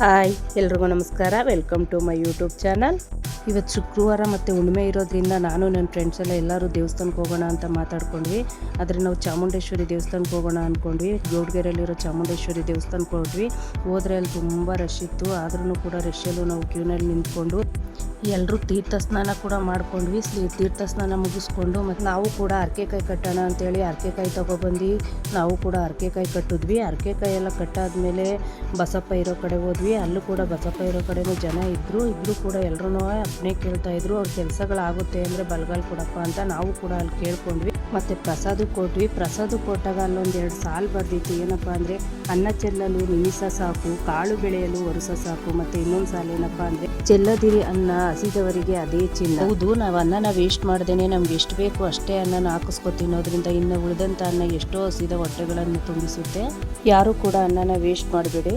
Hi ಎಲ್ರಿಗೂ ನಮಸ್ಕಾರ. Welcome to my YouTube channel. ಇವತ್ತು ಶುಕ್ರವಾರ ಮತ್ತು ಹುಣ್ಣಿಮೆ ಇರೋದ್ರಿಂದ ನಾನು ನನ್ನ ಫ್ರೆಂಡ್ಸ್ ಎಲ್ಲರೂ ದೇವಸ್ಥಾನಕ್ಕೆ ಹೋಗೋಣ ಅಂತ ಮಾತಾಡ್ಕೊಂಡ್ವಿ. ಆದರೆ ನಾವು ಚಾಮುಂಡೇಶ್ವರಿ ದೇವಸ್ಥಾನಕ್ಕೆ ಹೋಗೋಣ ಅಂದ್ಕೊಂಡ್ವಿ. ಗೌಡ್ಗೆರೆಯಲ್ಲಿರೋ ಚಾಮುಂಡೇಶ್ವರಿ ದೇವಸ್ಥಾನಕ್ಕೆ ಹೋದ್ವಿ. ಹೋದರೆ ಅಲ್ಲಿ ತುಂಬ ರಶ್ ಇತ್ತು. ಆದ್ರೂ ಕೂಡ ರಶಲ್ಲೂ ನಾವು ಕ್ಯೂನಲ್ಲಿ ನಿಂತ್ಕೊಂಡು ಎಲ್ಲರೂ ತೀರ್ಥ ಸ್ನಾನ ಕೂಡ ಮಾಡ್ಕೊಂಡ್ವಿ. ತೀರ್ಥ ಸ್ನಾನ ಮುಗಿಸ್ಕೊಂಡು ಮತ್ತು ನಾವು ಕೂಡ ಅರ್ಕೆಕಾಯಿ ಕಟ್ಟೋಣ ಅಂತೇಳಿ ಅರ್ಕೆಕಾಯಿ ತೊಗೊಬಂದು ನಾವು ಕೂಡ ಅರ್ಕೆಕಾಯಿ ಕಟ್ಟಿದ್ವಿ. ಅರ್ಕೆಕಾಯಿ ಎಲ್ಲ ಕಟ್ಟಾದ್ಮೇಲೆ ಬಸಪ್ಪ ಇರೋ ಕಡೆ ಹೋದ್ವಿ. ಅಲ್ಲೂ ಕೂಡ ಬಸಪ್ಪ ಇರೋ ಕಡೆನೂ ಜನ ಇದ್ದರು ಕೂಡ ಎಲ್ಲರೂ ಅಪ್ಪನೇ ಕೇಳ್ತಾಯಿದ್ರು. ಅವ್ರ ಕೆಲಸಗಳಾಗುತ್ತೆ ಅಂದರೆ ಬಲ್ಗಾಲ್ ಕೊಡಪ್ಪ ಅಂತ ನಾವು ಕೂಡ ಅಲ್ಲಿ ಕೇಳ್ಕೊಂಡ್ವಿ. ಮತ್ತು ಪ್ರಸಾದ ಕೊಟ್ವಿ. ಪ್ರಸಾದ ಕೊಟ್ಟಾಗ ಅಲ್ಲೊಂದು 2 ಸಾಲು ಬರ್ದಿತ್ತು. ಏನಪ್ಪ ಅಂದರೆ ಅನ್ನ ಚೆಲ್ಲಲು ನಿಮಿಷ ಸಾಕು, ಕಾಳು ಬೆಳೆಯಲು ವರ್ಷ ಸಾಕು. ಮತ್ತು ಇನ್ನೊಂದು ಸಾಲು ಏನಪ್ಪ ಅಂದರೆ ಚೆಲ್ಲದಿರಿ ಅನ್ನ ಹಸಿದವರಿಗೆ ಅದೇ ಚಿನ್ನ. ಹೌದು, ನಾವು ಅನ್ನನ ವೇಸ್ಟ್ ಮಾಡ್ದೇನೆ ನಮ್ಗೆ ಎಷ್ಟು ಬೇಕು ಅಷ್ಟೇ ಅನ್ನನ ಹಾಕಿಸ್ಕೊ ತಿನ್ನೋದ್ರಿಂದ ಇನ್ನು ಉಳಿದಂಥ ಅನ್ನ ಎಷ್ಟೋ ಹಸಿದ ಹೊಟ್ಟೆಗಳನ್ನು ತುಂಬಿಸುತ್ತೆ. ಯಾರು ಕೂಡ ಅನ್ನನ ವೇಸ್ಟ್ ಮಾಡಬೇಡಿ.